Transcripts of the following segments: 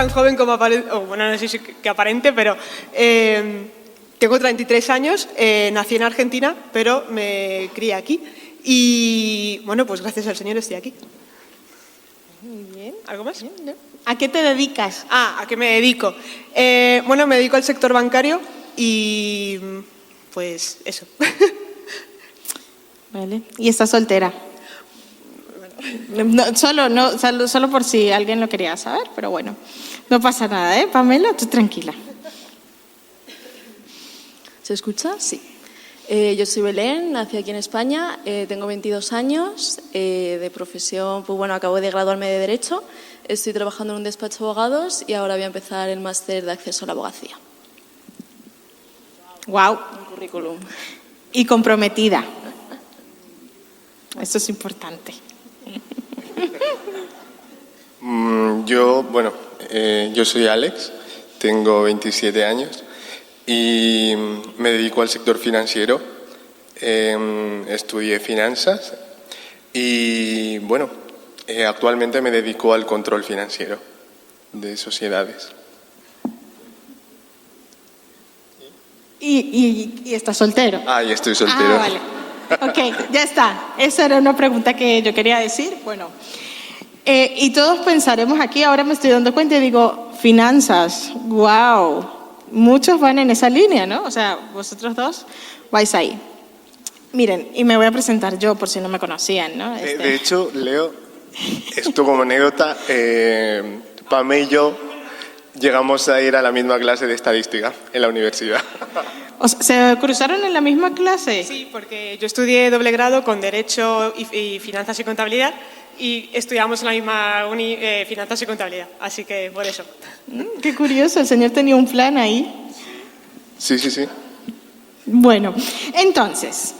tan joven como aparente, bueno, no sé si que aparente, pero tengo 33 años, nací en Argentina, pero me crié aquí. Y bueno, pues gracias al Señor estoy aquí. Muy bien. ¿Algo más? Bien, ¿no? ¿A qué te dedicas? ¿A qué me dedico? Bueno, me dedico al sector bancario y pues eso. Vale. ¿Y estás soltera? Solo por si alguien lo quería saber, pero bueno, no pasa nada, ¿eh? Pamela, tú tranquila. ¿Se escucha? Sí. Yo soy Belén, nací aquí en España, tengo 22 años, de profesión, pues bueno, acabo de graduarme de Derecho, estoy trabajando en un despacho de abogados y ahora voy a empezar el máster de acceso a la abogacía. Wow. Un currículum. Y comprometida. Esto es importante. Yo soy Alex, tengo 27 años y me dedico al sector financiero. Estudié finanzas y actualmente me dedico al control financiero de sociedades. ¿Y estás soltero? Y estoy soltero. Vale. Ok, ya está. Esa era una pregunta que yo quería decir. Bueno, y todos pensaremos aquí, ahora me estoy dando cuenta y digo, finanzas, wow. Muchos van en esa línea, ¿no? O sea, vosotros dos vais ahí. Miren, y me voy a presentar yo por si no me conocían, ¿no? De hecho, Leo, esto como anécdota, Pame y yo llegamos a ir a la misma clase de estadística en la universidad. ¿Se cruzaron en la misma clase? Sí, porque yo estudié doble grado con Derecho y Finanzas y Contabilidad y estudiamos en la misma Finanzas y Contabilidad, así que por eso. Qué curioso, el señor tenía un plan ahí. Sí. Bueno, entonces,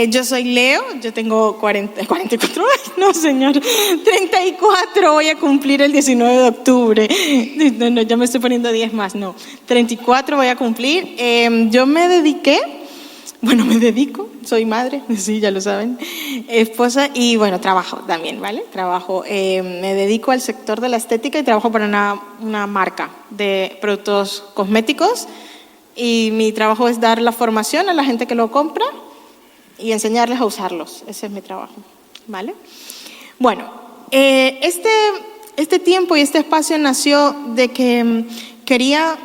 yo soy Leo, yo tengo 44 años, no señor, 34, voy a cumplir el 19 de octubre. No, ya me estoy poniendo 10 más, no. 34 voy a cumplir. Yo me dedico, soy madre, sí, ya lo saben, esposa y bueno, trabajo también, ¿vale? Me dedico al sector de la estética y trabajo para una marca de productos cosméticos y mi trabajo es dar la formación a la gente que lo compra y enseñarles a usarlos. Ese es mi trabajo, ¿vale? Bueno, este tiempo y este espacio nació de que quería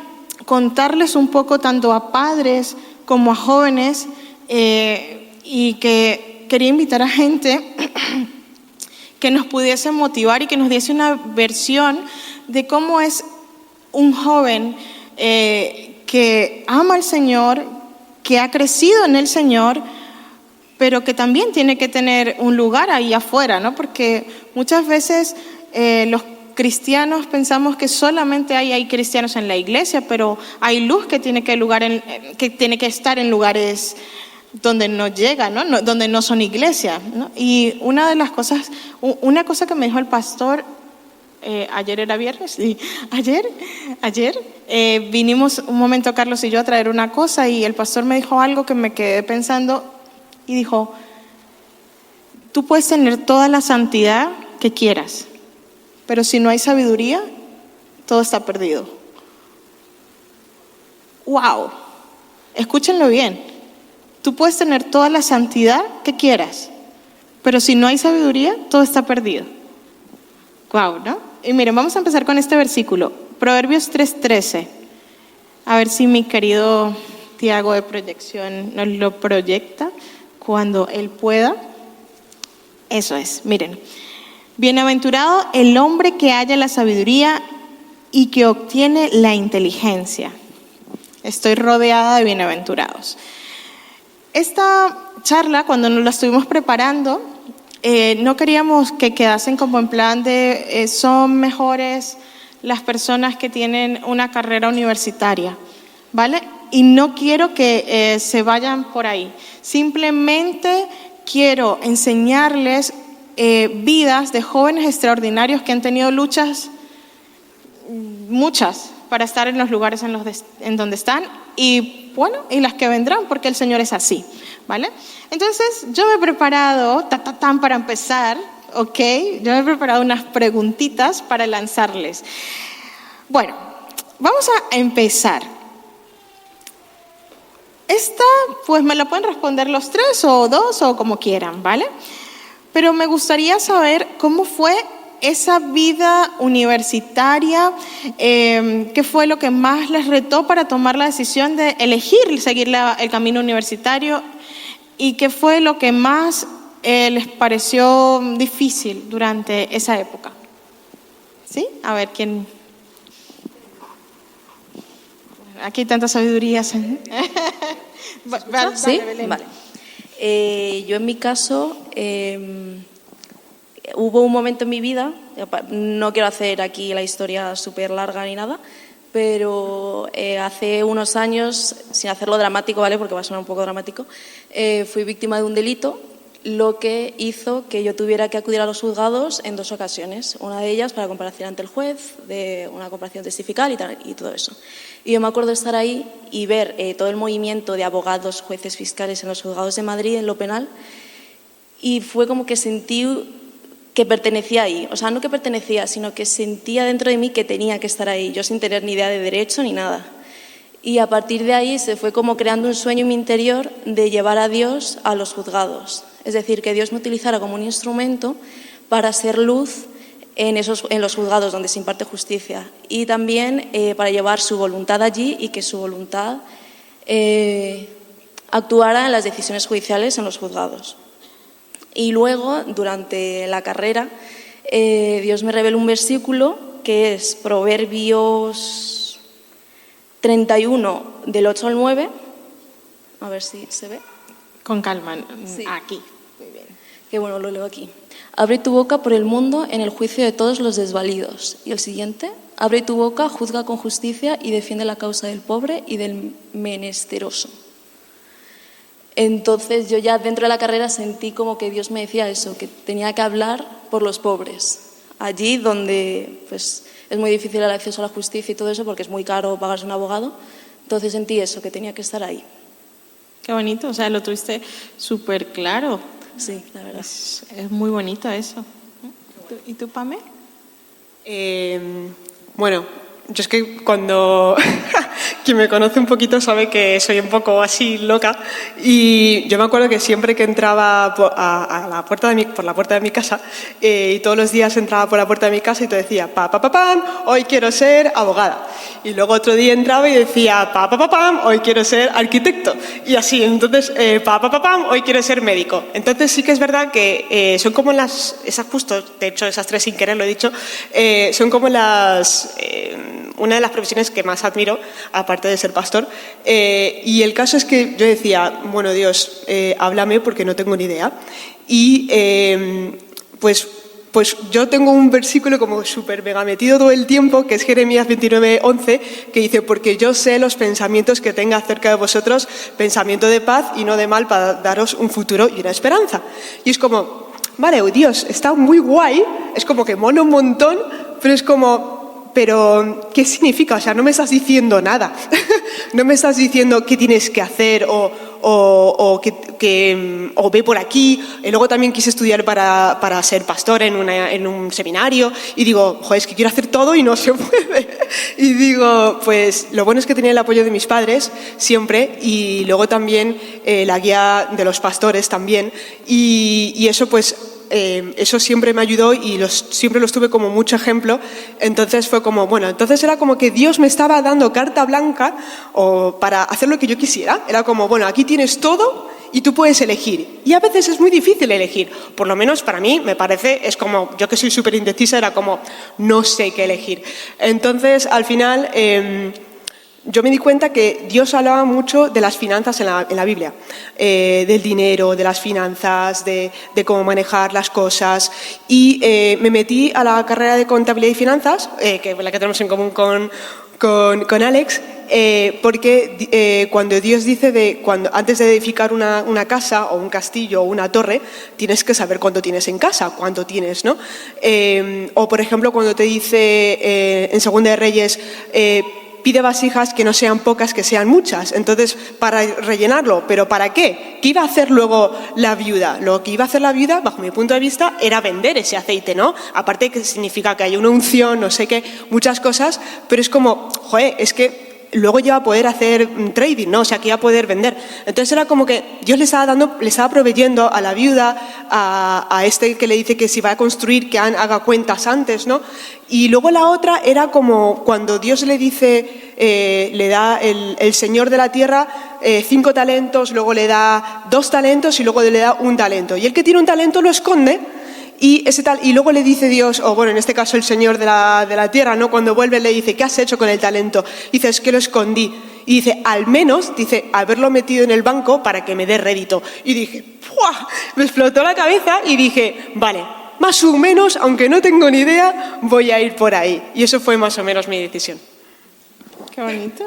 contarles un poco tanto a padres como a jóvenes y que quería invitar a gente que nos pudiese motivar y que nos diese una versión de cómo es un joven que ama al Señor, que ha crecido en el Señor, pero que también tiene que tener un lugar ahí afuera, ¿no? Porque muchas veces los cristianos pensamos que solamente hay cristianos en la iglesia, pero hay luz que tiene que estar en lugares donde no llega, ¿no? Donde no son iglesia, ¿no? Y una cosa que me dijo el pastor, ayer era viernes, y ayer vinimos un momento Carlos y yo a traer una cosa y el pastor me dijo algo que me quedé pensando y dijo, tú puedes tener toda la santidad que quieras, pero si no hay sabiduría, todo está perdido. ¡Wow! Escúchenlo bien. Tú puedes tener toda la santidad que quieras, pero si no hay sabiduría, todo está perdido. ¡Wow! ¿No? Y miren, vamos a empezar con este versículo. Proverbios 3:13. A ver si mi querido Tiago de proyección nos lo proyecta cuando él pueda. Eso es, miren. Bienaventurado el hombre que halla la sabiduría y que obtiene la inteligencia. Estoy rodeada de bienaventurados. Esta charla, cuando nos la estuvimos preparando, no queríamos que quedasen como en plan de son mejores las personas que tienen una carrera universitaria, ¿vale? Y no quiero que se vayan por ahí. Simplemente quiero enseñarles vidas de jóvenes extraordinarios que han tenido luchas, muchas, para estar en los lugares en donde están y bueno, y las que vendrán, porque el Señor es así, ¿vale? Entonces, yo me he preparado, para empezar, ¿ok? Yo me he preparado unas preguntitas para lanzarles. Bueno, vamos a empezar. Esta, pues me la pueden responder los tres o dos o como quieran, ¿vale? Pero me gustaría saber cómo fue esa vida universitaria, qué fue lo que más les retó para tomar la decisión de elegir seguir el camino universitario y qué fue lo que más les pareció difícil durante esa época. ¿Sí? A ver, ¿quién? Aquí hay tanta sabiduría. ¿Sí? Vale. Yo en mi caso, hubo un momento en mi vida, no quiero hacer aquí la historia súper larga ni nada, pero hace unos años, sin hacerlo dramático, ¿vale? Porque va a sonar un poco dramático, fui víctima de un delito, lo que hizo que yo tuviera que acudir a los juzgados en 2 ocasiones. Una de ellas para comparación ante el juez, de una comparación testifical y todo eso. Y yo me acuerdo de estar ahí y ver todo el movimiento de abogados, jueces, fiscales en los juzgados de Madrid, en lo penal, y fue como que sentí que pertenecía ahí. O sea, no que pertenecía, sino que sentía dentro de mí que tenía que estar ahí, yo sin tener ni idea de derecho ni nada. Y a partir de ahí se fue como creando un sueño en mi interior de llevar a Dios a los juzgados. Es decir, que Dios me utilizara como un instrumento para ser luz en los juzgados donde se imparte justicia y también para llevar su voluntad allí y que su voluntad actuara en las decisiones judiciales en los juzgados. Y luego, durante la carrera, Dios me reveló un versículo que es Proverbios 31, del 8 al 9. A ver si se ve. Con calma, Sí. aquí. Muy bien. Que bueno, lo leo aquí. Abre tu boca por el mundo en el juicio de todos los desvalidos. Y el siguiente, abre tu boca, juzga con justicia y defiende la causa del pobre y del menesteroso. Entonces yo ya dentro de la carrera sentí como que Dios me decía eso, que tenía que hablar por los pobres. Allí donde pues, es muy difícil el acceso a la justicia y todo eso porque es muy caro pagarse un abogado. Entonces sentí eso, que tenía que estar ahí. Qué bonito, o sea, lo tuviste súper claro. Sí, la verdad. Es muy bonito eso. ¿Y tú, Pame? Bueno, yo es que cuando quien me conoce un poquito sabe que soy un poco así loca y yo me acuerdo que siempre que entraba por la puerta de mi casa y todos los días entraba por la puerta de mi casa y te decía pam, hoy quiero ser abogada y luego otro día entraba y decía pam, hoy quiero ser arquitecto y así, entonces pam, hoy quiero ser médico. Entonces sí que es verdad que son como esas justo, de hecho esas 3 sin querer lo he dicho, son como una de las profesiones que más admiro, aparte de ser pastor. Y el caso es que yo decía, bueno, Dios, háblame porque no tengo ni idea. Y pues yo tengo un versículo como súper mega metido todo el tiempo, que es Jeremías 29:11, que dice, porque yo sé los pensamientos que tenga acerca de vosotros, pensamiento de paz y no de mal, para daros un futuro y una esperanza. Y es como, vale, Dios, está muy guay, es como que mola un montón, pero es como... Pero, ¿qué significa? O sea, no me estás diciendo nada. No me estás diciendo qué tienes que hacer o ve por aquí. Y luego también quise estudiar para ser pastor en un seminario. Y digo, joder, es que quiero hacer todo y no se puede. Y digo, pues lo bueno es que tenía el apoyo de mis padres siempre y luego también la guía de los pastores también. Y eso pues... eso siempre me ayudó y siempre los tuve como mucho ejemplo. Entonces fue como, bueno, entonces era como que Dios me estaba dando carta blanca para hacer lo que yo quisiera. Era como, bueno, aquí tienes todo y tú puedes elegir. Y a veces es muy difícil elegir. Por lo menos para mí me parece, es como, yo que soy súper indecisa, era como, no sé qué elegir. Entonces, al final... yo me di cuenta que Dios hablaba mucho de las finanzas en la Biblia, del dinero, de las finanzas, de cómo manejar las cosas. Y me metí a la carrera de contabilidad y finanzas, que es la que tenemos en común con Alex, porque cuando Dios dice antes de edificar una casa o un castillo o una torre, tienes que saber cuánto tienes en casa, cuánto tienes, ¿no? O por ejemplo cuando te dice en Segunda de Reyes, pide vasijas que no sean pocas, que sean muchas. Entonces, para rellenarlo, ¿pero para qué? ¿Qué iba a hacer luego la viuda? Lo que iba a hacer la viuda, bajo mi punto de vista, era vender ese aceite, ¿no? Aparte que significa que hay una unción, no sé qué, muchas cosas, pero es como, joder, es que luego ya va a poder hacer trading, ¿no? O sea, que iba a poder vender. Entonces era como que Dios le estaba proveyendo a la viuda, a este que le dice que si va a construir, que haga cuentas antes, ¿no? Y luego la otra era como cuando Dios le dice, le da el Señor de la tierra 5 talentos, luego le da 2 talentos y luego le da 1 talento. Y el que tiene 1 talento lo esconde. Y luego le dice Dios, o bueno, en este caso el Señor de la tierra, ¿no? Cuando vuelve le dice, ¿qué has hecho con el talento? Dice, es que lo escondí. Y dice, al menos, dice, haberlo metido en el banco para que me dé rédito. Y dije, ¡pua! Me explotó la cabeza y dije, vale, más o menos, aunque no tengo ni idea, voy a ir por ahí. Y eso fue más o menos mi decisión. Qué bonito.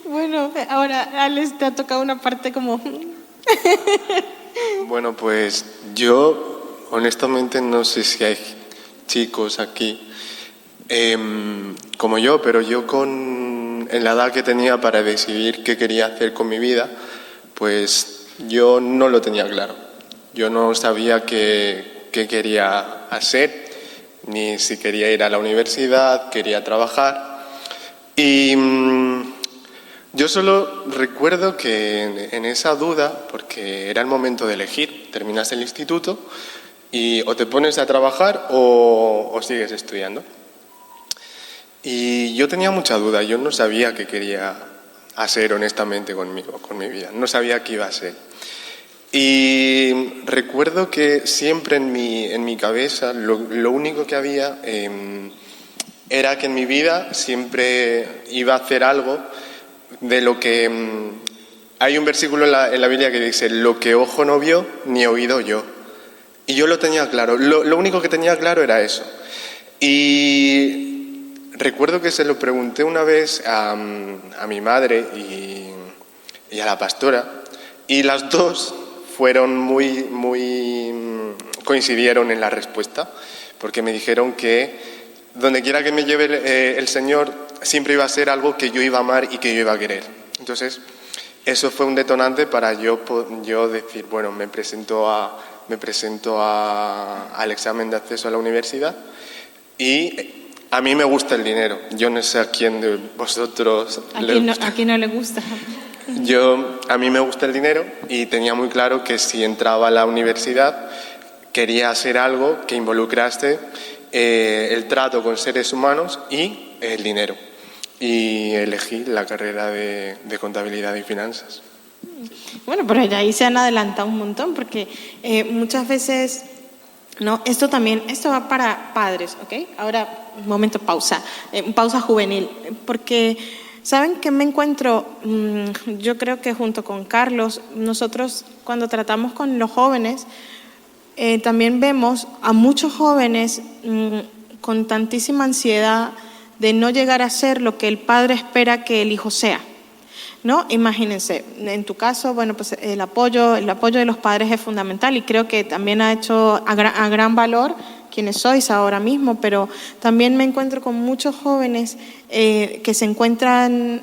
Bueno, ahora Alex, te ha tocado una parte como... Bueno, pues yo honestamente no sé si hay chicos aquí como yo, pero yo en la edad que tenía para decidir qué quería hacer con mi vida, pues yo no lo tenía claro. Yo no sabía qué quería hacer, ni si quería ir a la universidad, quería trabajar. Y yo solo recuerdo que en esa duda, porque era el momento de elegir, terminas el instituto y o te pones a trabajar o sigues estudiando. Y yo tenía mucha duda, yo no sabía qué quería hacer honestamente con mi vida, no sabía qué iba a ser. Y recuerdo que siempre en mi cabeza lo único que había era que en mi vida siempre iba a hacer algo de lo que... hay un versículo en la Biblia que dice, lo que ojo no vio, ni oído oyó. Y yo lo tenía claro, lo único que tenía claro era eso. Y recuerdo que se lo pregunté una vez a mi madre y a la pastora, y las dos fueron coincidieron en la respuesta, porque me dijeron que donde quiera que me lleve el Señor, siempre iba a ser algo que yo iba a amar y que yo iba a querer. Entonces, eso fue un detonante para yo decir, bueno, me presento al examen de acceso a la universidad y a mí me gusta el dinero. Yo no sé a quién de vosotros le gusta. A quién no le gusta. A mí me gusta el dinero y tenía muy claro que si entraba a la universidad quería hacer algo que involucrase el trato con seres humanos y el dinero. Y elegí la carrera de contabilidad y finanzas. Bueno, pero ya ahí se han adelantado un montón, porque muchas veces, ¿no? Esto va para padres, ¿ok? Ahora, un momento, pausa juvenil, porque ¿saben qué me encuentro? Yo creo que junto con Carlos, nosotros cuando tratamos con los jóvenes, también vemos a muchos jóvenes con tantísima ansiedad de no llegar a ser lo que el padre espera que el hijo sea, ¿no? Imagínense, en tu caso, bueno, pues el apoyo de los padres es fundamental y creo que también ha hecho a gran valor quienes sois ahora mismo, pero también me encuentro con muchos jóvenes que se encuentran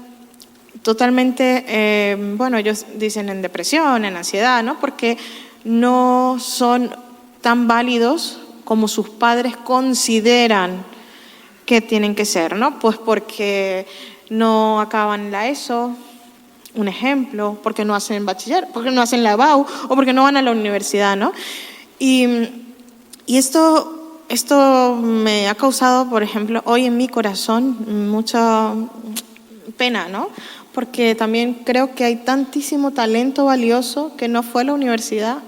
totalmente, bueno, ellos dicen en depresión, en ansiedad, ¿no? Porque no son tan válidos como sus padres consideran que tienen que ser, ¿no? Pues porque no acaban la ESO, un ejemplo, porque no hacen bachiller, porque no hacen la BAU o porque no van a la universidad, ¿no? Y esto me ha causado, por ejemplo, hoy en mi corazón mucha pena, ¿no? Porque también creo que hay tantísimo talento valioso que no fue a la universidad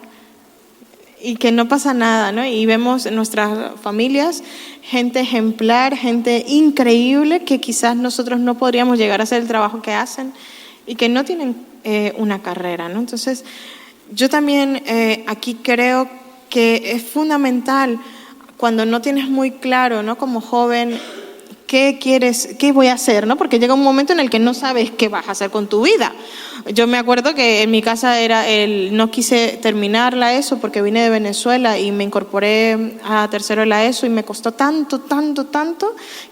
y que no pasa nada, ¿no? Y vemos en nuestras familias gente ejemplar, gente increíble que quizás nosotros no podríamos llegar a hacer el trabajo que hacen y que no tienen una carrera, ¿no? Entonces, yo también aquí creo que es fundamental cuando no tienes muy claro, ¿no? Como joven, ¿qué voy a hacer? ¿No? Porque llega un momento en el que no sabes qué vas a hacer con tu vida. Yo me acuerdo que en mi casa no quise terminar la ESO porque vine de Venezuela y me incorporé a tercero de la ESO y me costó tanto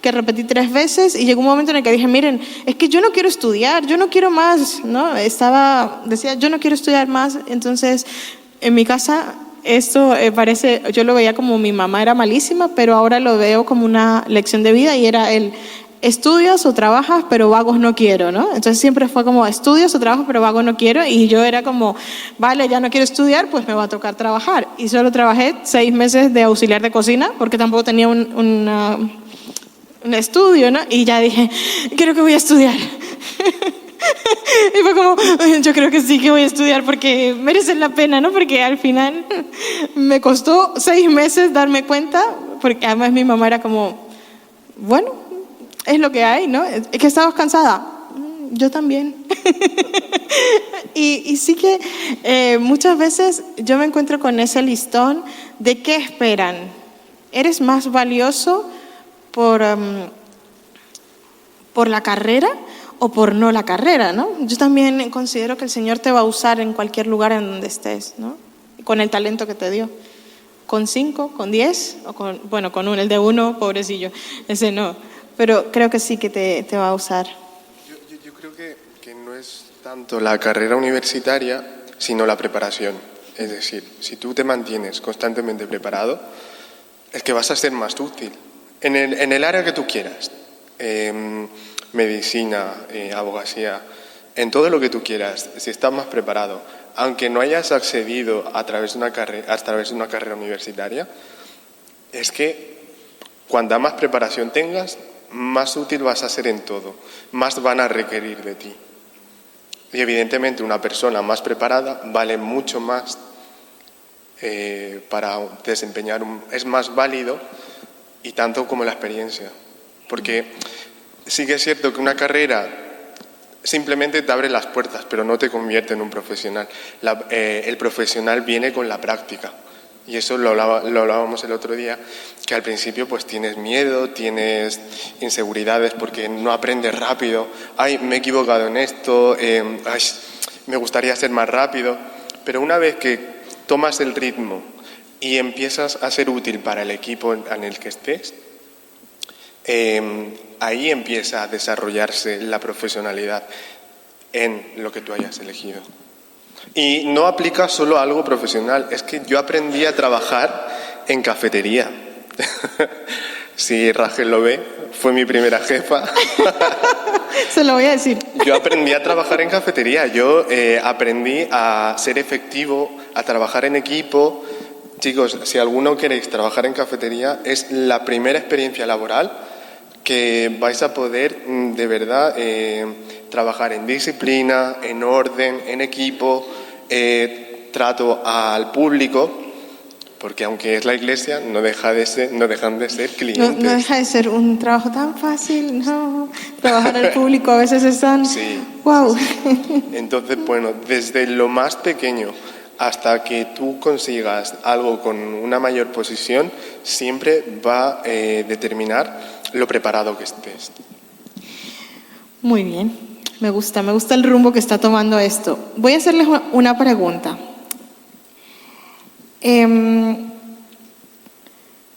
que repetí 3 veces y llegó un momento en el que dije, miren, es que yo no quiero estudiar, yo no quiero más, ¿no? Decía, yo no quiero estudiar más. Entonces, en mi casa esto yo lo veía como mi mamá era malísima, pero ahora lo veo como una lección de vida y era el estudias o trabajas, pero vagos no quiero, ¿no? Entonces siempre fue como estudias o trabajas, pero vagos no quiero, y yo era como, vale, ya no quiero estudiar, pues me va a tocar trabajar. Y solo trabajé 6 meses de auxiliar de cocina, porque tampoco tenía un estudio, ¿no? Y ya dije, creo que voy a estudiar. Y fue como, yo creo que sí que voy a estudiar porque merece la pena, ¿no? Porque al final me costó 6 meses darme cuenta, porque además mi mamá era como, bueno, es lo que hay, ¿no? ¿Es que estabas cansada? Yo también. y sí que muchas veces yo me encuentro con ese listón de qué esperan. ¿Eres más valioso por la carrera o por no la carrera, ¿no? Yo también considero que el Señor te va a usar en cualquier lugar en donde estés, ¿no? Con el talento que te dio. Con 5, con 10, o con 1, el de 1, pobrecillo, ese no. Pero creo que sí que te va a usar. Yo creo que no es tanto la carrera universitaria, sino la preparación. Es decir, si tú te mantienes constantemente preparado, es que vas a ser más útil. En el área que tú quieras. Medicina, abogacía, en todo lo que tú quieras, si estás más preparado, aunque no hayas accedido a través de una carrera universitaria, es que cuanta más preparación tengas, más útil vas a ser en todo, más van a requerir de ti. Y evidentemente una persona más preparada vale mucho más para desempeñar es más válido y tanto como la experiencia. Porque sí que es cierto que una carrera simplemente te abre las puertas, pero no te convierte en un profesional. El profesional viene con la práctica. Y eso lo hablábamos el otro día, que al principio pues tienes miedo, tienes inseguridades porque no aprendes rápido. Ay, me he equivocado en esto, me gustaría ser más rápido. Pero una vez que tomas el ritmo y empiezas a ser útil para el equipo en el que estés, ahí empieza a desarrollarse la profesionalidad en lo que tú hayas elegido. Y no aplica solo a algo profesional, es que yo aprendí a trabajar en cafetería. Si Rachel lo ve, fue mi primera jefa. Se lo voy a decir. Yo aprendí a trabajar en cafetería, yo aprendí a ser efectivo, a trabajar en equipo. Chicos, si alguno queréis trabajar en cafetería, es la primera experiencia laboral que vais a poder de verdad trabajar en disciplina, en orden, en equipo, trato al público, porque aunque es la iglesia, no dejan de ser clientes. No deja de ser un trabajo tan fácil, ¿no? Trabajar al público a veces es tan... Sí. ¡Wow! Entonces, bueno, desde lo más pequeño hasta que tú consigas algo con una mayor posición, siempre va a determinar lo preparado que estés. Muy bien, me gusta el rumbo que está tomando esto. Voy a hacerles una pregunta.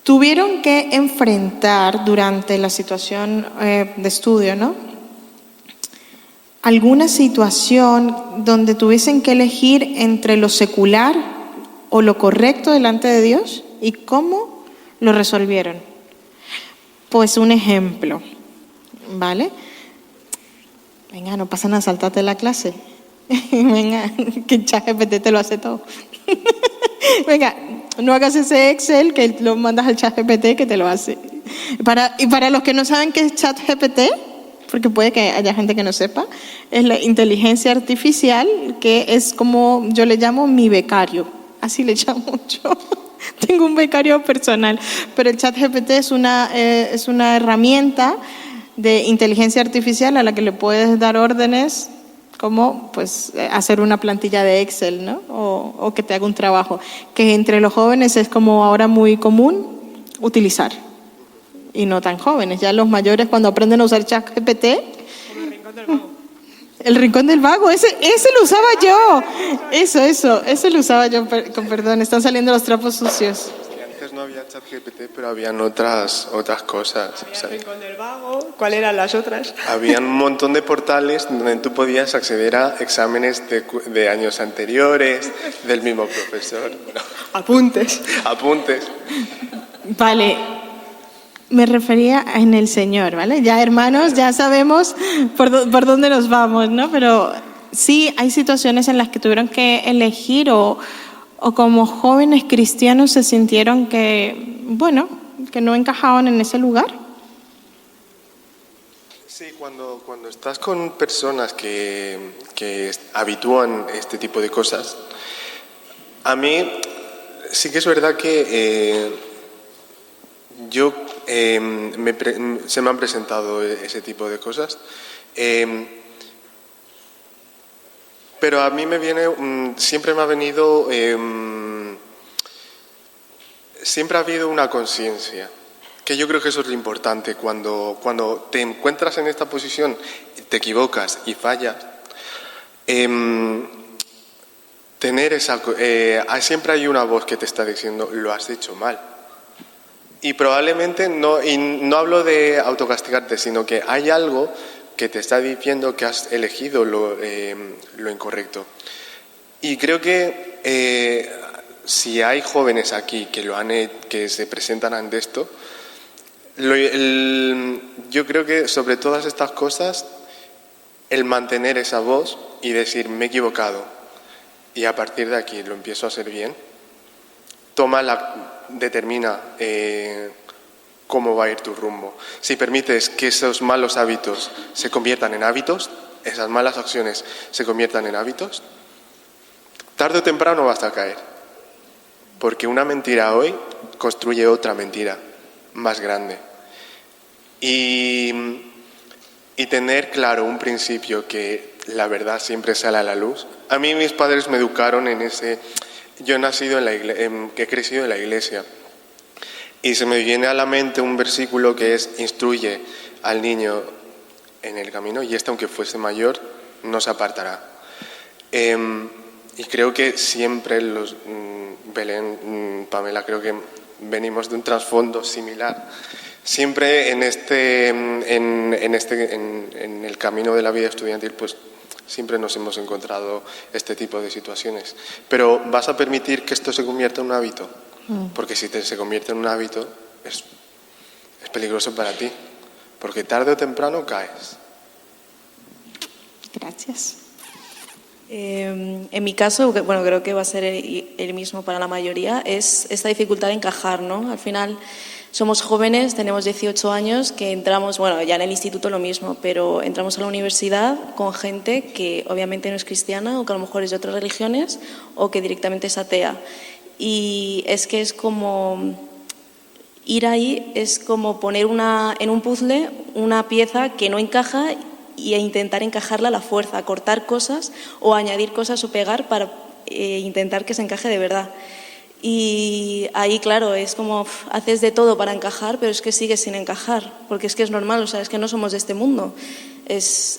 Tuvieron que enfrentar durante la situación de estudio, ¿no? ¿Alguna situación donde tuviesen que elegir entre lo secular o lo correcto delante de Dios? ¿Y cómo lo resolvieron? Pues un ejemplo, ¿vale? Venga, no pasa nada, saltate la clase. Venga, que ChatGPT te lo hace todo. Venga, no hagas ese Excel que lo mandas al ChatGPT que te lo hace. Y para los que no saben qué es ChatGPT, porque puede que haya gente que no sepa, es la inteligencia artificial, que es como yo le llamo mi becario, así le llamo yo. Tengo un becario personal, pero el ChatGPT es una herramienta de inteligencia artificial a la que le puedes dar órdenes como pues hacer una plantilla de Excel, ¿no? O que te haga un trabajo, que entre los jóvenes es como ahora muy común utilizar. y no tan jóvenes. Ya los mayores cuando aprenden a usar ChatGPT. Como el rincón del vago. El rincón del vago, ese lo usaba yo. Eso lo usaba yo, con perdón, están saliendo los trapos sucios. Que antes no había ChatGPT, pero habían otras cosas. Había el ¿sabes? rincón del vago. ¿Cuáles eran las otras? Habían un montón de portales donde tú podías acceder a exámenes de años anteriores, del mismo profesor. Bueno, Apuntes. apuntes. Vale, me refería en el Señor, ¿vale? Ya, hermanos, ya sabemos por dónde nos vamos, ¿no? Pero sí hay situaciones en las que tuvieron que elegir o como jóvenes cristianos se sintieron que, bueno, que no encajaban en ese lugar. Sí, cuando estás con personas que habitúan este tipo de cosas, a mí sí que es verdad que se me han presentado ese tipo de cosas, pero a mí siempre me ha venido, siempre ha habido una conciencia, que yo creo que eso es lo importante, cuando te encuentras en esta posición, te equivocas y fallas, siempre hay una voz que te está diciendo, lo has hecho mal. Y probablemente no hablo de autocastigarte, sino que hay algo que te está diciendo que has elegido lo incorrecto. Y creo que si hay jóvenes aquí que se presentan ante esto, yo creo que sobre todas estas cosas, el mantener esa voz y decir, me he equivocado, y a partir de aquí lo empiezo a hacer bien, determina cómo va a ir tu rumbo. Si permites que esos malos hábitos se conviertan en hábitos, esas malas acciones se conviertan en hábitos, tarde o temprano vas a caer. Porque una mentira hoy construye otra mentira más grande. Y tener claro un principio que la verdad siempre sale a la luz. A mí mis padres me educaron en ese... Yo he crecido en la iglesia y se me viene a la mente un versículo que es instruye al niño en el camino y aunque fuese mayor no se apartará. Y creo que siempre Belén, Pamela, creo que venimos de un trasfondo similar. Siempre en el camino de la vida estudiantil, pues siempre nos hemos encontrado este tipo de situaciones. Pero ¿vas a permitir que esto se convierta en un hábito? Porque si se convierte en un hábito, es peligroso para ti. Porque tarde o temprano caes. Gracias. En mi caso, bueno, creo que va a ser el mismo para la mayoría, es esta dificultad de encajar, ¿no? Al final somos jóvenes, tenemos 18 años, que entramos, bueno, ya en el instituto lo mismo, pero entramos a la universidad con gente que obviamente no es cristiana o que a lo mejor es de otras religiones o que directamente es atea. Y es que es como ir ahí, es como poner en un puzzle una pieza que no encaja e intentar encajarla a la fuerza, cortar cosas o añadir cosas o pegar para intentar que se encaje de verdad. Y ahí, claro, es como haces de todo para encajar, pero es que sigues sin encajar, porque es que es normal, o sea, es que no somos de este mundo.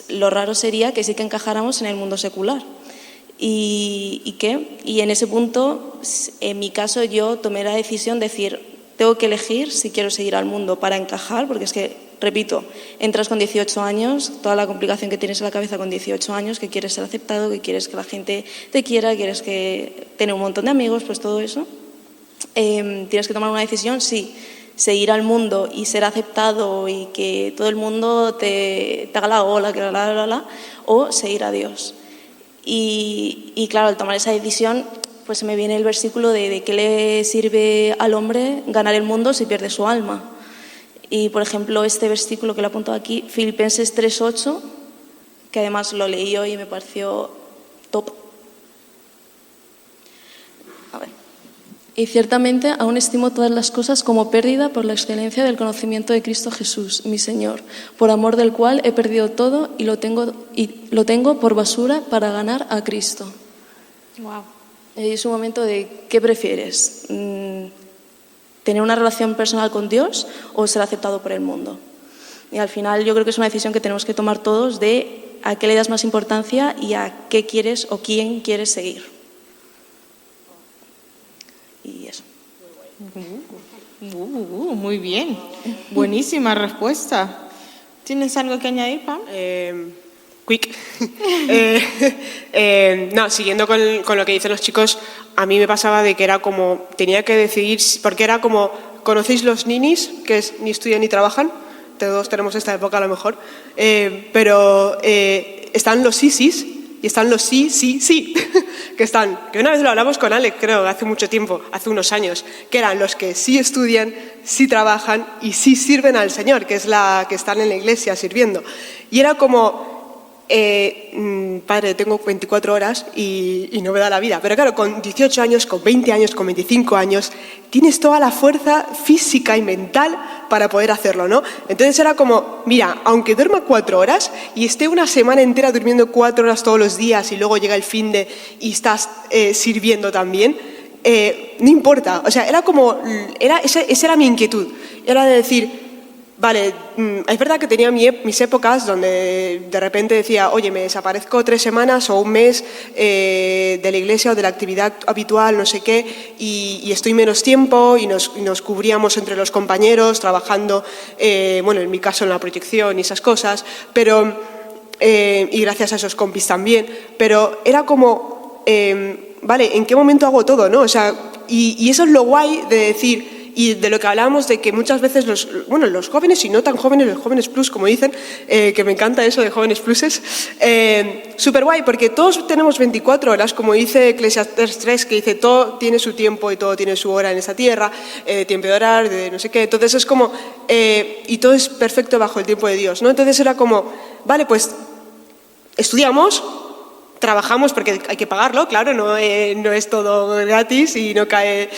Lo raro sería que sí que encajáramos en el mundo secular. ¿Y qué? Y en ese punto, en mi caso, yo tomé la decisión de decir, tengo que elegir si quiero seguir al mundo para encajar, porque es que, repito, entras con 18 años, toda la complicación que tienes en la cabeza con 18 años, que quieres ser aceptado, que quieres que la gente te quiera, quieres tener un montón de amigos, pues todo eso. Tienes que tomar una decisión, sí, seguir al mundo y ser aceptado y que todo el mundo te haga la ola, que o seguir a Dios. Y claro, al tomar esa decisión, pues se me viene el versículo de qué le sirve al hombre ganar el mundo si pierde su alma. Y, por ejemplo, este versículo que lo he apuntado aquí, Filipenses 3:8, que además lo leí hoy y me pareció top. A ver. Y ciertamente aún estimo todas las cosas como pérdida por la excelencia del conocimiento de Cristo Jesús, mi Señor, por amor del cual he perdido todo y lo tengo por basura para ganar a Cristo. Wow. Es un momento de ¿qué prefieres? tener una relación personal con Dios o ser aceptado por el mundo. Y al final yo creo que es una decisión que tenemos que tomar todos de a qué le das más importancia y a qué quieres o quién quieres seguir. Y eso. Muy bien. Buenísima respuesta. ¿Tienes algo que añadir, Pam? Quick. No, siguiendo con lo que dicen los chicos, a mí me pasaba de que era como, tenía que decidir, porque era como, ¿conocéis los ninis? Que es ni estudian ni trabajan. Todos tenemos esta época a lo mejor. Pero están los sisis y están los sí. Que una vez lo hablamos con Alex, creo, hace mucho tiempo, hace unos años, que eran los que sí estudian, sí trabajan y sí sirven al Señor, que es la que están en la iglesia sirviendo. Y era como, padre, tengo 24 horas y no me da la vida. Pero claro, con 18 años, con 20 años, con 25 años, tienes toda la fuerza física y mental para poder hacerlo, ¿no? Entonces era como, mira, aunque duerma 4 horas y esté una semana entera durmiendo 4 horas todos los días y luego llega el fin de y estás sirviendo también, no importa. O sea, era como, esa era mi inquietud. Era de decir, vale, es verdad que tenía mis épocas donde de repente decía, oye, me desaparezco 3 semanas o un mes de la iglesia o de la actividad habitual, no sé qué, y estoy menos tiempo y nos cubríamos entre los compañeros trabajando, bueno, en mi caso en la proyección y esas cosas, pero, y gracias a esos compis también, pero era como, vale, ¿en qué momento hago todo, no? O sea, y eso es lo guay de decir. Y de lo que hablábamos de que muchas veces los jóvenes y no tan jóvenes, los jóvenes plus, como dicen, que me encanta eso de jóvenes pluses, súper guay, porque todos tenemos 24 horas, como dice Eclesiastés 3, que dice todo tiene su tiempo y todo tiene su hora en esta tierra, tiempo de orar, de no sé qué, entonces es como, y todo es perfecto bajo el tiempo de Dios, ¿no? Entonces era como, vale, pues estudiamos, trabajamos porque hay que pagarlo, claro, no es todo gratis y no cae...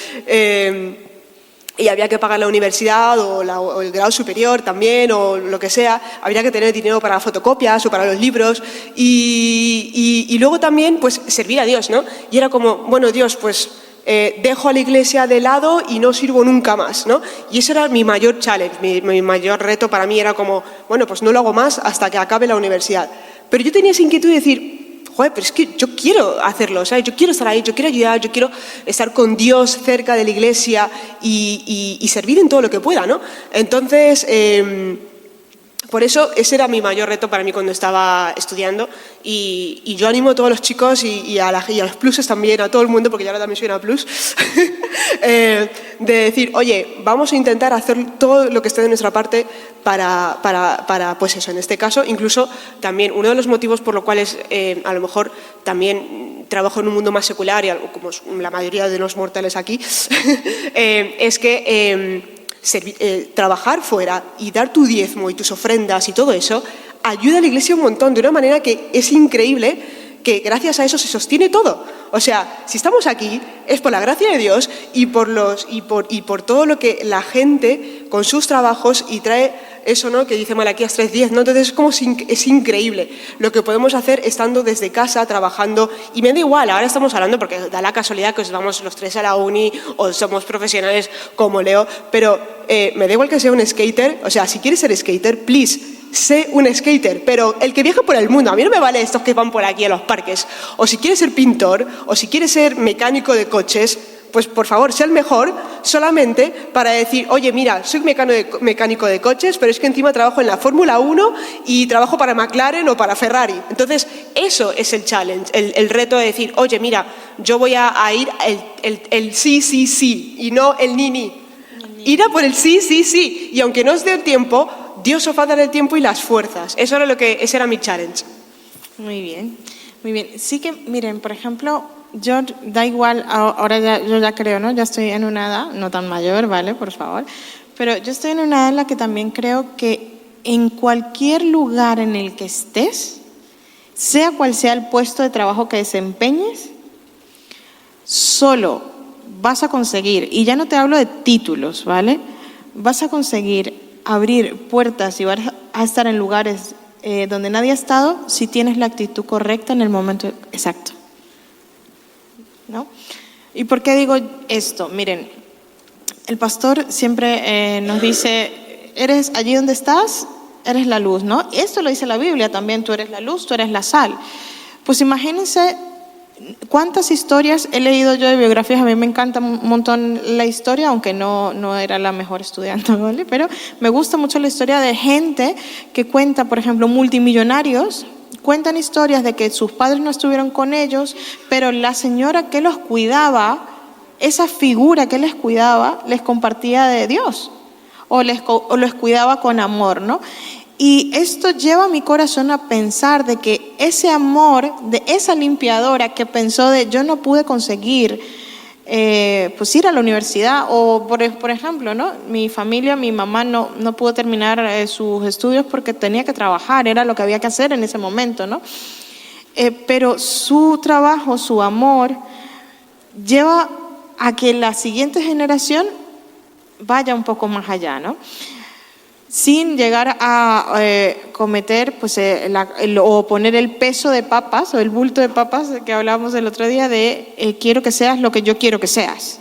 y había que pagar la universidad o el grado superior también o lo que sea, habría que tener dinero para fotocopias o para los libros y luego también pues servir a Dios, ¿no? Y era como, bueno, Dios, pues dejo a la iglesia de lado y no sirvo nunca más, ¿no? Y eso era mi mayor challenge, mi mayor reto para mí era como, bueno, pues no lo hago más hasta que acabe la universidad. Pero yo tenía esa inquietud de decir, joder, pero es que yo quiero hacerlo, ¿sabes? Yo quiero estar ahí, yo quiero ayudar, yo quiero estar con Dios cerca de la iglesia y servir en todo lo que pueda, ¿no? Entonces, por eso ese era mi mayor reto para mí cuando estaba estudiando y yo animo a todos los chicos y a los pluses también, a todo el mundo, porque yo ahora también soy una plus, de decir, oye, vamos a intentar hacer todo lo que esté de nuestra parte para pues eso, en este caso, incluso también uno de los motivos por los cuales a lo mejor también trabajo en un mundo más secular, y como la mayoría de los mortales aquí, es que trabajar fuera y dar tu diezmo y tus ofrendas y todo eso ayuda a la iglesia un montón, de una manera que es increíble, que gracias a eso se sostiene todo. O sea, si estamos aquí es por la gracia de Dios y por todo lo que la gente con sus trabajos y trae eso, ¿no? Que dice Malaquías 3:10, ¿no? Entonces es increíble lo que podemos hacer estando desde casa, trabajando, y me da igual, ahora estamos hablando porque da la casualidad que os vamos los 3 a la uni o somos profesionales como Leo, pero me da igual que sea un skater, o sea, si quieres ser skater, please, sé un skater, pero el que viaja por el mundo, a mí no me vale estos que van por aquí a los parques, o si quieres ser pintor, o si quieres ser mecánico de coches, pues por favor, sé el mejor solamente para decir, oye, mira, soy mecánico de coches, pero es que encima trabajo en la Fórmula 1 y trabajo para McLaren o para Ferrari. Entonces, eso es el challenge, el reto de decir, oye, mira, yo voy a ir el sí, y no el ni. Ir a por el sí, y aunque no os dé el tiempo, Dios os va a dar el tiempo y las fuerzas. Ese era mi challenge. Muy bien, muy bien. Sí que, miren, por ejemplo, yo da igual, ahora yo ya creo, ¿no? Ya estoy en una edad, no tan mayor, ¿vale? Por favor. Pero yo estoy en una edad en la que también creo que en cualquier lugar en el que estés, sea cual sea el puesto de trabajo que desempeñes, solo vas a conseguir, y ya no te hablo de títulos, ¿vale? Vas a conseguir abrir puertas y vas a estar en lugares donde nadie ha estado si tienes la actitud correcta en el momento exacto, ¿no? ¿Y por qué digo esto? Miren, el pastor siempre nos dice, eres allí donde estás, eres la luz, ¿no? Y esto lo dice la Biblia también, tú eres la luz, tú eres la sal. Pues imagínense cuántas historias he leído yo de biografías. A mí me encanta un montón la historia, aunque no era la mejor estudiante, ¿vale? Pero me gusta mucho la historia de gente que cuenta, por ejemplo, multimillonarios, cuentan historias de que sus padres no estuvieron con ellos, pero la señora que los cuidaba, esa figura que les cuidaba, les compartía de Dios o les cuidaba con amor, ¿no? Y esto lleva a mi corazón a pensar de que ese amor de esa limpiadora que pensó de yo no pude conseguir pues ir a la universidad, o por ejemplo, ¿no? Mi familia, mi mamá no pudo terminar sus estudios porque tenía que trabajar, era lo que había que hacer en ese momento, ¿no? Pero su trabajo, su amor lleva a que la siguiente generación vaya un poco más allá, ¿no? Sin llegar a cometer pues, o poner el peso de papas o el bulto de papas que hablábamos el otro día de quiero que seas lo que yo quiero que seas.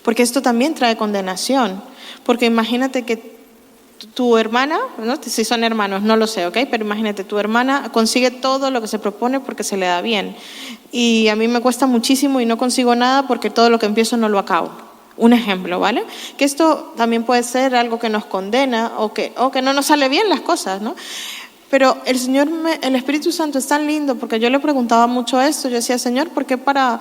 Porque esto también trae condenación. Porque imagínate que tu hermana, ¿no? Si son hermanos, no lo sé, ¿ok? Pero imagínate, tu hermana consigue todo lo que se propone porque se le da bien. Y a mí me cuesta muchísimo y no consigo nada porque todo lo que empiezo no lo acabo. Un ejemplo, ¿vale? Que esto también puede ser algo que nos condena o que no nos sale bien las cosas, ¿no? Pero el Espíritu Santo es tan lindo, porque yo le preguntaba mucho esto. Yo decía, Señor, ¿por qué para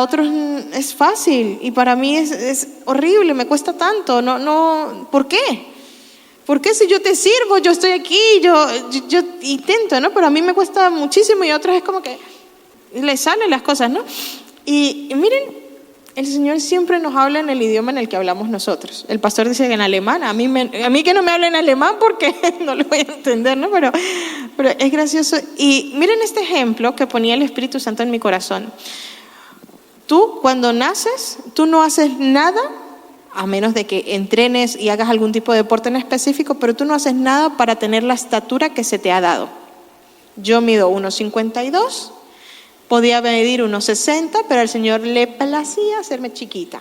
otros es fácil y para mí es horrible, me cuesta tanto? No, ¿por qué? ¿Por qué si yo te sirvo, yo estoy aquí, yo intento, ¿no? Pero a mí me cuesta muchísimo y a otros es como que les salen las cosas, ¿no? Y miren, el Señor siempre nos habla en el idioma en el que hablamos nosotros. El pastor dice que en alemán, a mí que no me hable en alemán porque no lo voy a entender, ¿no? Pero es gracioso. Y miren este ejemplo que ponía el Espíritu Santo en mi corazón. Tú cuando naces, tú no haces nada, a menos de que entrenes y hagas algún tipo de deporte en específico, pero tú no haces nada para tener la estatura que se te ha dado. Yo mido 1,52. Podía medir 1,60, pero al Señor le placía hacerme chiquita.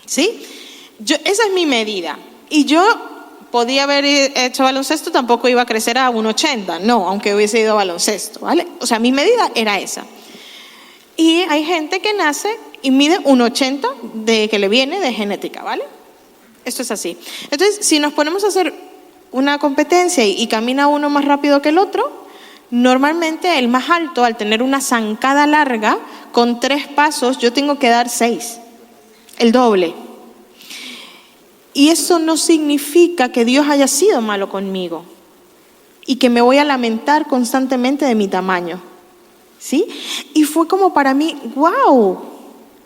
¿Sí? Esa es mi medida. Y yo podía haber hecho baloncesto, tampoco iba a crecer a 1,80. No, aunque hubiese ido a baloncesto, ¿vale? O sea, mi medida era esa. Y hay gente que nace y mide 1,80 que le viene de genética, ¿vale? Esto es así. Entonces, si nos ponemos a hacer una competencia y camina uno más rápido que el otro, normalmente el más alto, al tener una zancada larga, con 3 pasos, yo tengo que dar 6, el doble. Y eso no significa que Dios haya sido malo conmigo y que me voy a lamentar constantemente de mi tamaño, ¿sí? Y fue como para mí, wow,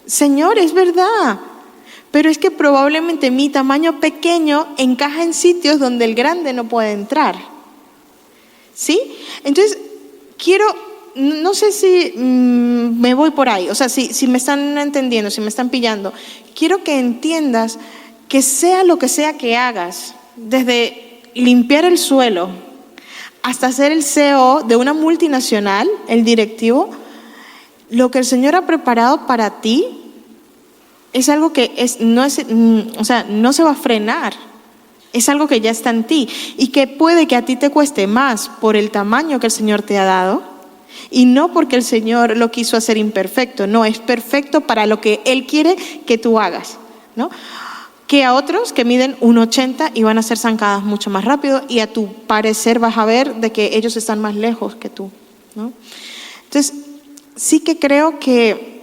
Señor, es verdad, pero es que probablemente mi tamaño pequeño encaja en sitios donde el grande no puede entrar. ¿Sí? Entonces, no sé si me voy por ahí, o sea, si me están entendiendo, si me están pillando, quiero que entiendas que sea lo que sea que hagas, desde limpiar el suelo hasta ser el CEO de una multinacional, el directivo, lo que el Señor ha preparado para ti es algo que no se va a frenar. Es algo que ya está en ti y que puede que a ti te cueste más por el tamaño que el Señor te ha dado y no porque el Señor lo quiso hacer imperfecto. No, es perfecto para lo que Él quiere que tú hagas, ¿no? Que a otros que miden 1,80 y van a ser zancadas mucho más rápido y a tu parecer vas a ver de que ellos están más lejos que tú, ¿no? Entonces, sí que creo que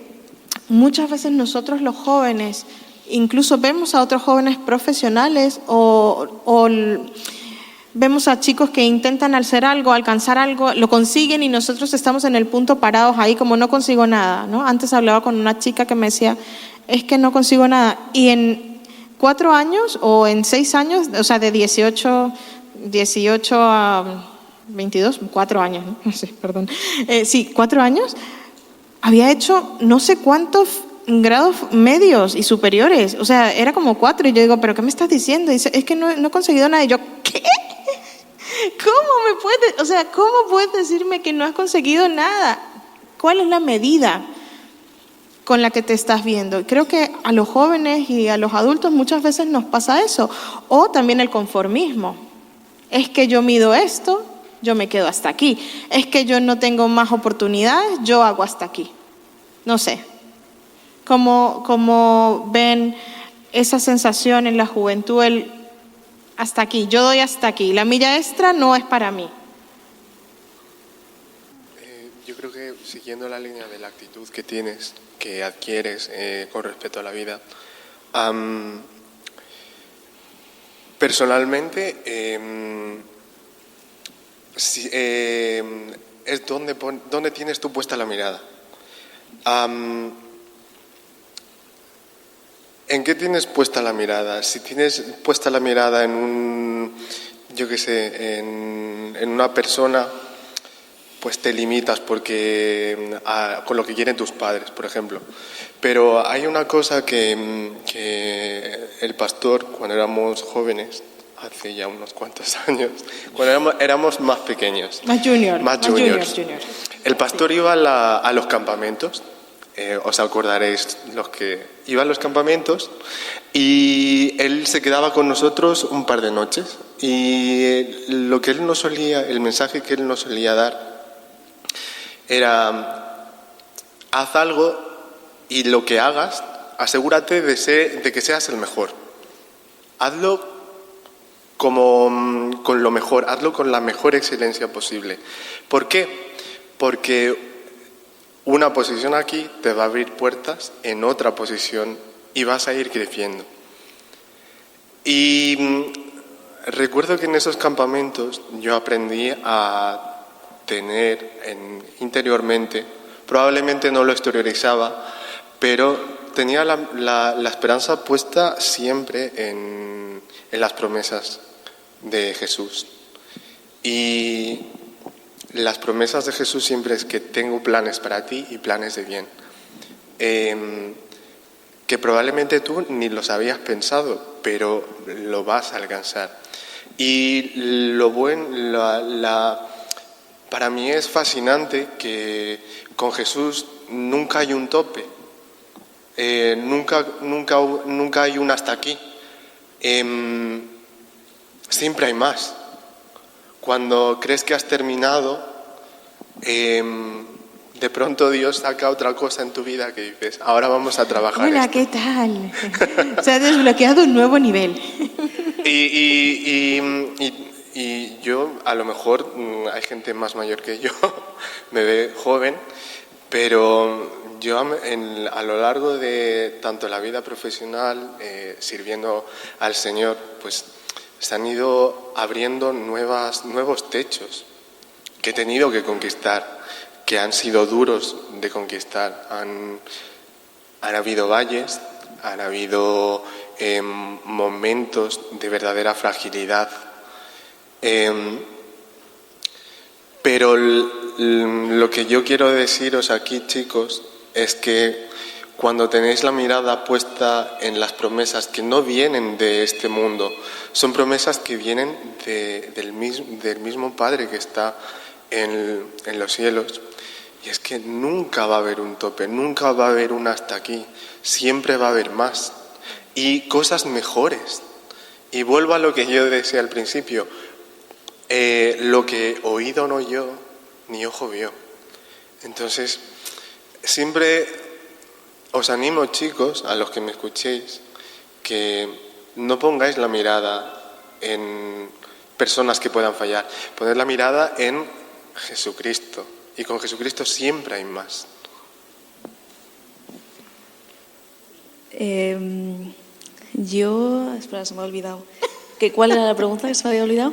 muchas veces nosotros los jóvenes incluso vemos a otros jóvenes profesionales o vemos a chicos que intentan hacer algo, alcanzar algo, lo consiguen y nosotros estamos en el punto parados ahí como no consigo nada, ¿no? Antes hablaba con una chica que me decía, es que no consigo nada. Y en 4 años o en 6 años, o sea, de 18 a 22, 4 años, ¿no? Sí, perdón. Sí, 4 años, había hecho no sé cuántos grados medios y superiores, o sea, era como 4 y yo digo, ¿pero qué me estás diciendo? Y dice, es que no he conseguido nada. Y yo, ¿qué? ¿Cómo puedes decirme que no has conseguido nada? ¿Cuál es la medida? con la que te estás viendo. Y creo que a los jóvenes y a los adultos muchas veces nos pasa eso. O también el conformismo. Es que yo mido esto, yo me quedo hasta aquí. Es que yo no tengo más oportunidades, yo hago hasta aquí. No sé. ¿Cómo ven esa sensación en la juventud, el hasta aquí, yo doy hasta aquí, la milla extra no es para mí? Yo creo que siguiendo la línea de la actitud que tienes, que adquieres con respecto a la vida, personalmente es donde tienes tú puesta la mirada. ¿En qué tienes puesta la mirada? Si tienes puesta la mirada en en una persona, pues te limitas porque con lo que quieren tus padres, por ejemplo. Pero hay una cosa que el pastor, cuando éramos jóvenes, hace ya unos cuantos años, cuando éramos más pequeños, Más juniors. el pastor iba a los campamentos. Os acordaréis los que iban a los campamentos, y él se quedaba con nosotros un par de noches, y lo que él nos solía, el mensaje que él nos solía dar era: haz algo y lo que hagas, asegúrate de que seas el mejor. Hazlo con lo mejor, hazlo con la mejor excelencia posible. ¿Por qué? Porque una posición aquí te va a abrir puertas en otra posición y vas a ir creciendo. Y recuerdo que en esos campamentos yo aprendí a tener interiormente, probablemente no lo exteriorizaba, pero tenía la esperanza puesta siempre en las promesas de Jesús. Y las promesas de Jesús siempre es que tengo planes para ti y planes de bien, que probablemente tú ni los habías pensado, pero lo vas a alcanzar. Y para mí es fascinante que con Jesús nunca hay un tope, nunca hay un hasta aquí, siempre hay más. Cuando crees que has terminado, de pronto Dios saca otra cosa en tu vida que dices: ahora vamos a trabajar. Hola, esto. ¿qué tal? Se ha desbloqueado un nuevo nivel. Y yo, a lo mejor, hay gente más mayor que yo, me ve joven, pero yo a lo largo de tanto la vida profesional, sirviendo al Señor, pues se han ido abriendo nuevos techos que he tenido que conquistar, que han sido duros de conquistar. Han habido valles, han habido momentos de verdadera fragilidad. Pero lo que yo quiero deciros aquí, chicos, es que cuando tenéis la mirada puesta en las promesas que no vienen de este mundo, son promesas que vienen del mismo Padre que está en los cielos. Y es que nunca va a haber un tope, nunca va a haber un hasta aquí, siempre va a haber más y cosas mejores. Y vuelvo a lo que yo decía al principio, lo que oído no oyó, ni ojo vio. Entonces, siempre os animo, chicos, a los que me escuchéis, que no pongáis la mirada en personas que puedan fallar, poned la mirada en Jesucristo, y con Jesucristo siempre hay más. Espera, se me ha olvidado. ¿Cuál era la pregunta que se me había olvidado?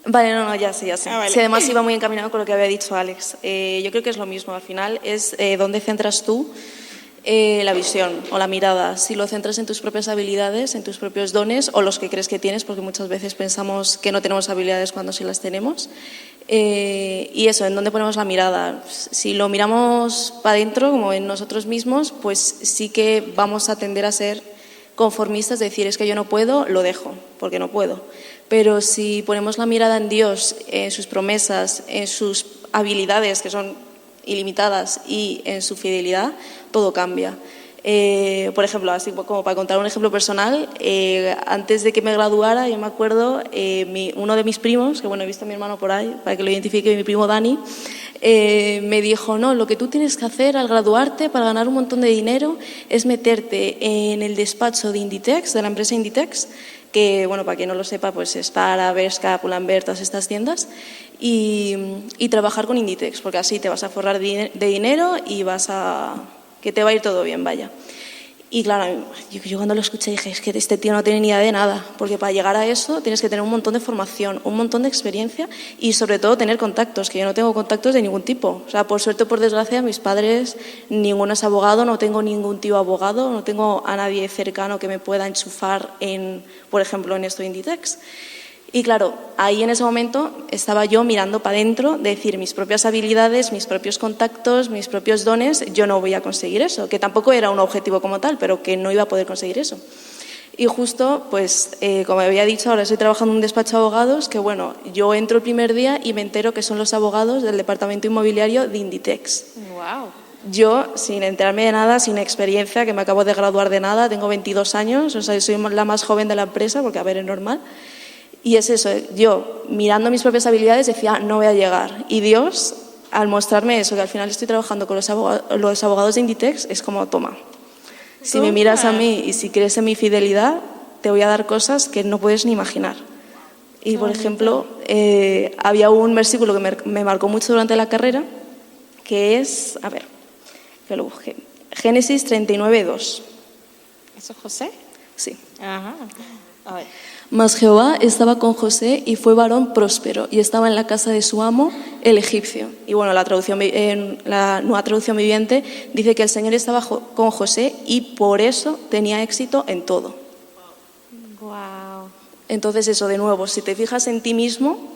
Vale, no, ya sé. Vale. Sí, además iba muy encaminado con lo que había dicho Alex. Yo creo que es lo mismo, al final es dónde centras tú la visión o la mirada. Si lo centras en tus propias habilidades, en tus propios dones o los que crees que tienes, porque muchas veces pensamos que no tenemos habilidades cuando sí las tenemos. Y eso, en dónde ponemos la mirada. Si lo miramos para adentro, como en nosotros mismos, pues sí que vamos a tender a ser conformistas, decir, es que yo no puedo, lo dejo, porque no puedo. Pero si ponemos la mirada en Dios, en sus promesas, en sus habilidades, que son ilimitadas y en su fidelidad, todo cambia. Por ejemplo, así como para contar un ejemplo personal, antes de que me graduara, yo me acuerdo, uno de mis primos, que bueno, he visto a mi hermano por ahí, para que lo identifique, mi primo Dani, me dijo, no, lo que tú tienes que hacer al graduarte para ganar un montón de dinero es meterte en el despacho de Inditex, de la empresa Inditex, que, bueno, para quien no lo sepa, pues es Zara, Bershka, Pull&Bear, todas estas tiendas, y trabajar con Inditex, porque así te vas a forrar de dinero y que te va a ir todo bien, vaya. Y claro, yo cuando lo escuché dije, es que este tío no tiene ni idea de nada, porque para llegar a eso tienes que tener un montón de formación, un montón de experiencia y sobre todo tener contactos, que yo no tengo contactos de ningún tipo. O sea, por suerte o por desgracia, mis padres, ninguno es abogado, no tengo ningún tío abogado, no tengo a nadie cercano que me pueda enchufar por ejemplo, en esto de Inditex. Y claro, ahí en ese momento estaba yo mirando para adentro, de decir mis propias habilidades, mis propios contactos, mis propios dones, yo no voy a conseguir eso, que tampoco era un objetivo como tal, pero que no iba a poder conseguir eso. Y justo, pues, como había dicho, ahora estoy trabajando en un despacho de abogados, que bueno, yo entro el primer día y me entero que son los abogados del departamento inmobiliario de Inditex. Wow. Yo, sin enterarme de nada, sin experiencia, que me acabo de graduar de nada, tengo 22 años, o sea, soy la más joven de la empresa, porque a ver, es normal. Y es eso, yo mirando mis propias habilidades decía, no voy a llegar. Y Dios, al mostrarme eso, que al final estoy trabajando con los abogados de Inditex, es como, toma, si me miras a mí y si crees en mi fidelidad, te voy a dar cosas que no puedes ni imaginar. Y, por ejemplo, había un versículo que me marcó mucho durante la carrera, que es, a ver, que lo busqué, Génesis 39:2. ¿Eso es José? Sí. Ajá. A ver. Mas Jehová estaba con José y fue varón próspero y estaba en la casa de su amo, el egipcio. Y bueno, la nueva traducción viviente dice que el Señor estaba con José y por eso tenía éxito en todo. Wow. Entonces eso, de nuevo, si te fijas en ti mismo,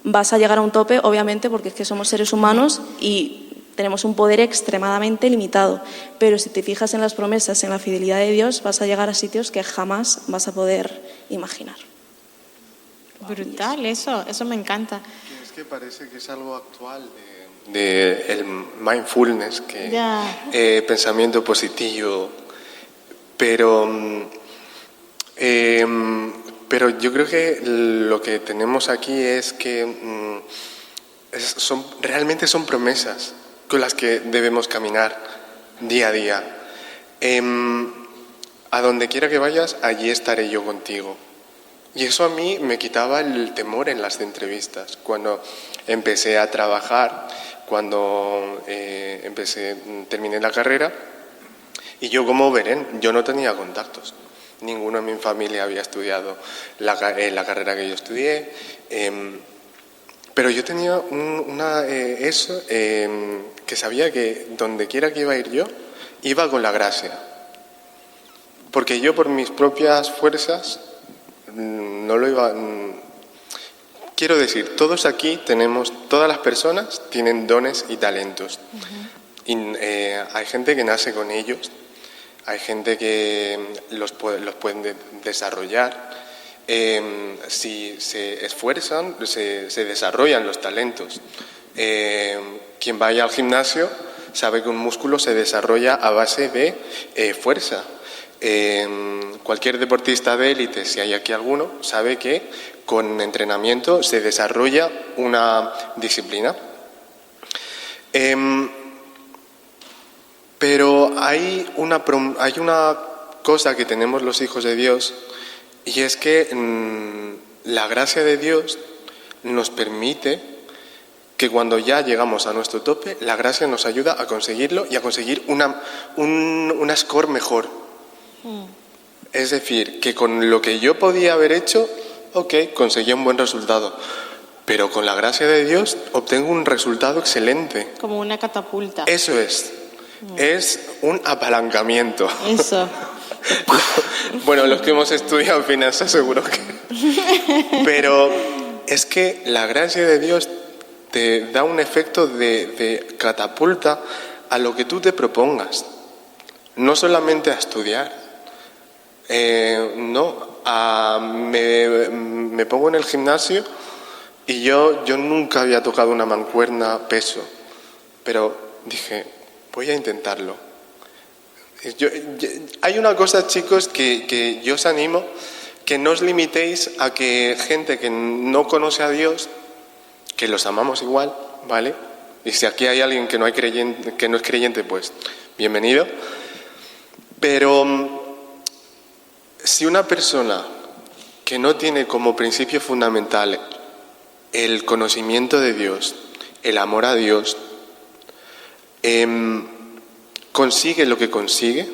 vas a llegar a un tope, obviamente, porque es que somos seres humanos y tenemos un poder extremadamente limitado. Pero si te fijas en las promesas, en la fidelidad de Dios, vas a llegar a sitios que jamás vas a poder imaginar. Brutal, eso me encanta. Es que parece que es algo actual de el mindfulness, pensamiento positivo, pero yo creo que lo que tenemos aquí es que realmente son promesas con las que debemos caminar día a día. A donde quiera que vayas, allí estaré yo contigo. Y eso a mí me quitaba el temor en las entrevistas. Cuando empecé a trabajar, cuando terminé la carrera, y yo como Belén, yo no tenía contactos. Ninguno en mi familia había estudiado la carrera que yo estudié. Pero yo tenía que sabía que donde quiera que iba a ir yo, iba con la gracia. Porque yo por mis propias fuerzas no lo iba... Quiero decir, todas las personas tienen dones y talentos. Uh-huh. Y hay gente que nace con ellos, hay gente que los pueden desarrollar. Si se esfuerzan, se desarrollan los talentos. Quien vaya al gimnasio sabe que un músculo se desarrolla a base de fuerza. Cualquier deportista de élite, si hay aquí alguno, sabe que con entrenamiento se desarrolla una disciplina. Pero hay una cosa que tenemos los hijos de Dios, y es que la gracia de Dios nos permite que cuando ya llegamos a nuestro tope, la gracia nos ayuda a conseguirlo y a conseguir una score mejor. Es decir, que con lo que yo podía haber hecho, conseguí un buen resultado. Pero con la gracia de Dios obtengo un resultado excelente. Como una catapulta. Eso es. Es un apalancamiento. Eso. Bueno, los que hemos estudiado finanzas seguro que... Pero es que la gracia de Dios te da un efecto de catapulta a lo que tú te propongas. No solamente a estudiar. Me pongo en el gimnasio y yo nunca había tocado una mancuerna peso. Pero dije, voy a intentarlo. Hay una cosa, chicos, que yo os animo, que no os limitéis a que gente que no conoce a Dios, que los amamos igual, ¿vale? Y si aquí hay alguien que no es creyente, pues bienvenido. Pero si una persona que no tiene como principio fundamental el conocimiento de Dios, el amor a Dios, consigue lo que consigue,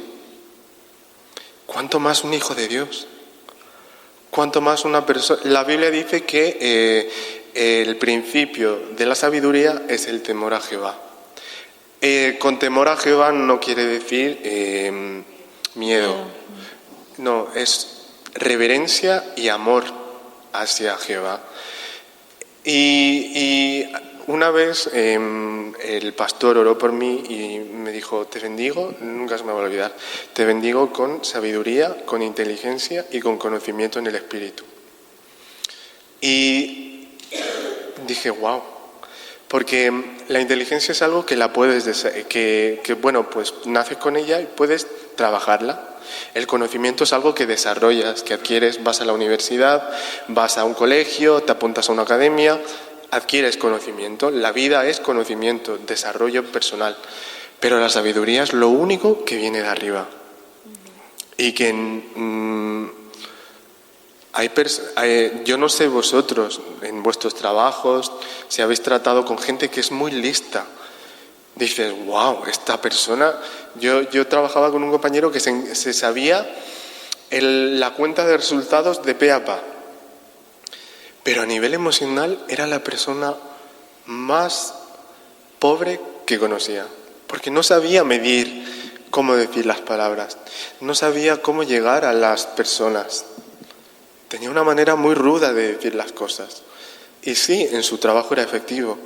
¿cuánto más un hijo de Dios? ¿Cuánto más una persona? La Biblia dice que el principio de la sabiduría es el temor a Jehová. Con temor a Jehová no quiere decir miedo, no, es reverencia y amor hacia Jehová. Y una vez el pastor oró por mí y me dijo, te bendigo, nunca se me va a olvidar, te bendigo con sabiduría, con inteligencia y con conocimiento en el Espíritu. Y dije, wow, porque la inteligencia es algo que la puedes, bueno, pues naces con ella y puedes trabajarla. El conocimiento es algo que desarrollas, que adquieres, vas a la universidad, vas a un colegio, te apuntas a una academia, adquieres conocimiento. La vida es conocimiento, desarrollo personal. Pero la sabiduría es lo único que viene de arriba. Y que yo no sé vosotros, en vuestros trabajos, si habéis tratado con gente que es muy lista. Dices, wow, esta persona... Yo trabajaba con un compañero que se sabía la cuenta de resultados de pe a pa. Pero a nivel emocional era la persona más pobre que conocía. Porque no sabía medir cómo decir las palabras. No sabía cómo llegar a las personas. Tenía una manera muy ruda de decir las cosas. Y sí, en su trabajo era efectivo.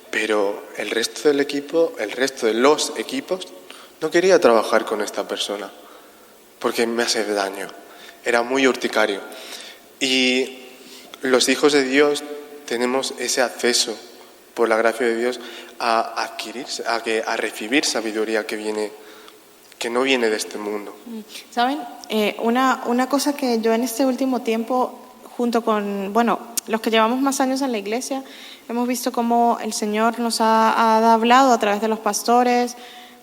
Pero el resto del equipo, el resto de los equipos, no quería trabajar con esta persona. Porque me hace daño. Era muy urticario. Y los hijos de Dios tenemos ese acceso, por la gracia de Dios, a adquirir, a recibir sabiduría que no viene de este mundo. ¿Saben? Una cosa que yo en este último tiempo, junto con, los que llevamos más años en la iglesia, hemos visto cómo el Señor nos ha hablado a través de los pastores,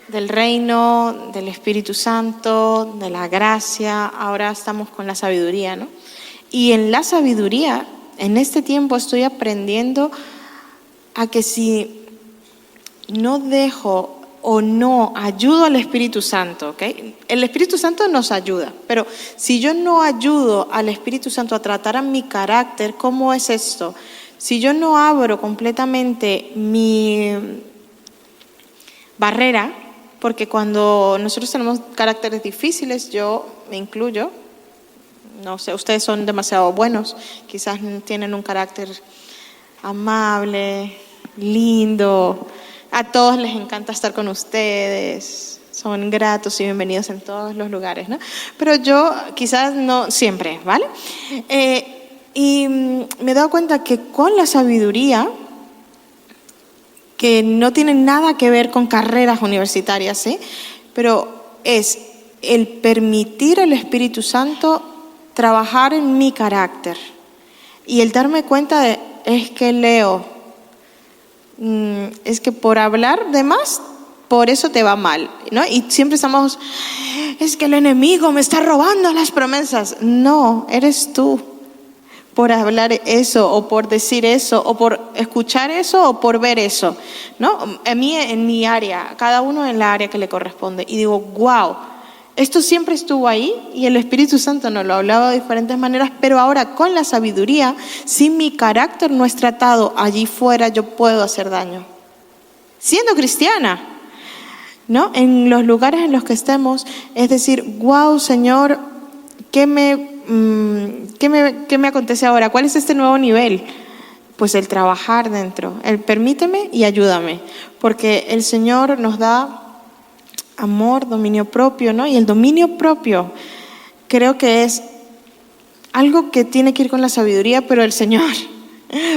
del reino, del Espíritu Santo, de la gracia. Ahora estamos con la sabiduría, ¿no? Y en la sabiduría, en este tiempo estoy aprendiendo a que si no dejo o no ayudo al Espíritu Santo, ¿ok? El Espíritu Santo nos ayuda, pero si yo no ayudo al Espíritu Santo a tratar a mi carácter, ¿cómo es esto? Si yo no abro completamente mi barrera, porque cuando nosotros tenemos caracteres difíciles, yo me incluyo, no sé, ustedes son demasiado buenos, quizás tienen un carácter amable, lindo, a todos les encanta estar con ustedes, son gratos y bienvenidos en todos los lugares, ¿no? Pero yo quizás no siempre, ¿vale? Y me he dado cuenta que con la sabiduría, que no tiene nada que ver con carreras universitarias, ¿sí? Pero es el permitir al Espíritu Santo trabajar en mi carácter y el darme cuenta de, es que Leo, es que por hablar de más, por eso te va mal, ¿no? Y siempre estamos, es que el enemigo me está robando las promesas. No, eres tú, por hablar eso, o por decir eso, o por escuchar eso, o por ver eso, ¿no? A mí en mi área, cada uno en la área que le corresponde. Y digo, wow, esto siempre estuvo ahí y el Espíritu Santo nos lo hablaba de diferentes maneras, pero ahora con la sabiduría, si mi carácter no es tratado allí fuera, yo puedo hacer daño. Siendo cristiana, ¿no? En los lugares en los que estemos, es decir, wow, Señor, ¿qué me acontece ahora? ¿Cuál es este nuevo nivel? Pues el trabajar dentro, el permíteme y ayúdame, porque el Señor nos da amor, dominio propio, ¿no? Y el dominio propio creo que es algo que tiene que ir con la sabiduría, pero el Señor,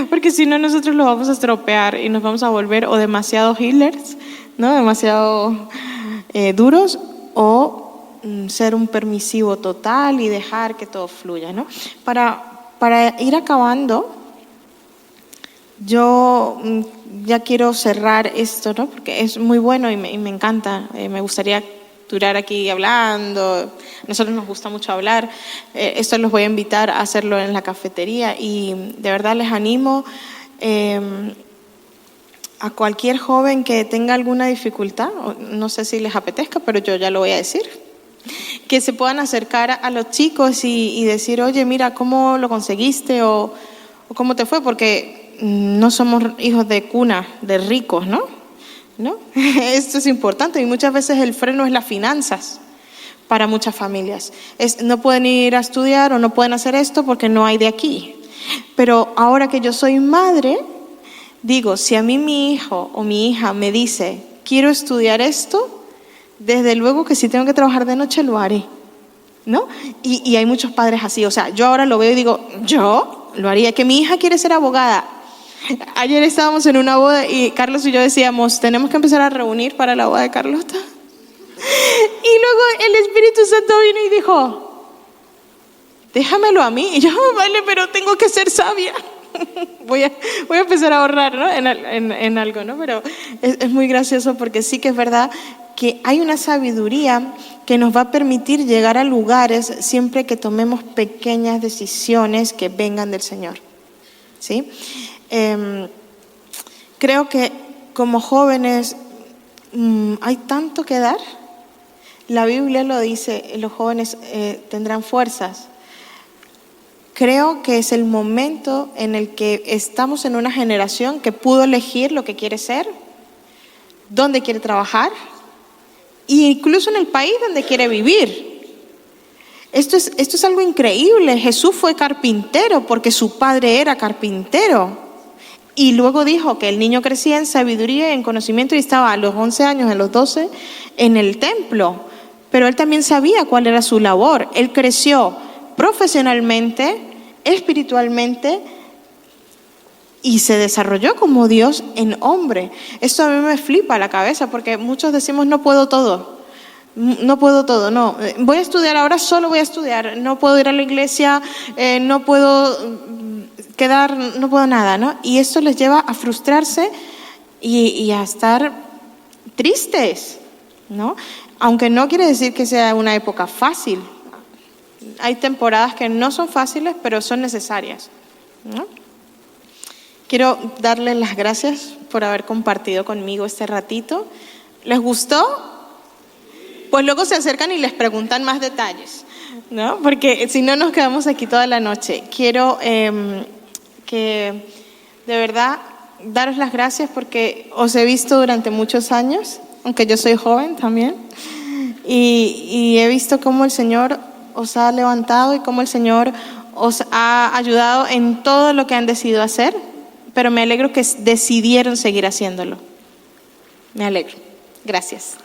porque si no nosotros lo vamos a estropear y nos vamos a volver o demasiado healers, ¿no? Demasiado duros, o ser un permisivo total y dejar que todo fluya, ¿no? Para ir acabando, yo ya quiero cerrar esto, ¿no? Porque es muy bueno y me encanta. Me gustaría durar aquí hablando. A nosotros nos gusta mucho hablar. Esto los voy a invitar a hacerlo en la cafetería y de verdad les animo a cualquier joven que tenga alguna dificultad, no sé si les apetezca, pero yo ya lo voy a decir, que se puedan acercar a los chicos y decir, oye, mira, ¿cómo lo conseguiste? O ¿cómo te fue? Porque no somos hijos de cuna, de ricos, ¿no? Esto es importante y muchas veces el freno es las finanzas para muchas familias. No pueden ir a estudiar o no pueden hacer esto porque no hay de aquí. Pero ahora que yo soy madre, digo, si a mí mi hijo o mi hija me dice, quiero estudiar esto, desde luego que si tengo que trabajar de noche lo haré, ¿no? Y hay muchos padres así, o sea, yo ahora lo veo y digo, yo lo haría, que mi hija quiere ser abogada. Ayer estábamos en una boda y Carlos y yo decíamos, tenemos que empezar a reunir para la boda de Carlota. Y luego el Espíritu Santo vino y dijo, déjamelo a mí. Y yo, vale, pero tengo que ser sabia. Voy a empezar a ahorrar, ¿no? en algo, ¿no? Pero es muy gracioso porque sí que es verdad que hay una sabiduría que nos va a permitir llegar a lugares siempre que tomemos pequeñas decisiones que vengan del Señor, ¿sí? Creo que como jóvenes hay tanto que dar. La Biblia lo dice, los jóvenes tendrán fuerzas. Creo que es el momento en el que estamos en una generación que pudo elegir lo que quiere ser, dónde quiere trabajar e incluso en el país donde quiere vivir. Esto es algo increíble. Jesús fue carpintero porque su padre era carpintero. Y luego dijo que el niño crecía en sabiduría y en conocimiento y estaba a los 11 años, a los 12, en el templo. Pero él también sabía cuál era su labor. Él creció profesionalmente, espiritualmente y se desarrolló como Dios en hombre. Esto a mí me flipa la cabeza porque muchos decimos no puedo todo. No puedo todo, no. Voy a estudiar ahora, solo voy a estudiar. No puedo ir a la iglesia, no puedo no puedo nada, ¿no? Y esto les lleva a frustrarse y a estar tristes, ¿no? Aunque no quiere decir que sea una época fácil. Hay temporadas que no son fáciles, pero son necesarias, ¿no? Quiero darles las gracias por haber compartido conmigo este ratito. ¿Les gustó? Pues luego se acercan y les preguntan más detalles, ¿no? Porque si no nos quedamos aquí toda la noche. Quiero que de verdad daros las gracias porque os he visto durante muchos años, aunque yo soy joven también, y he visto cómo el Señor os ha levantado y cómo el Señor os ha ayudado en todo lo que han decidido hacer, pero me alegro que decidieron seguir haciéndolo. Me alegro. Gracias.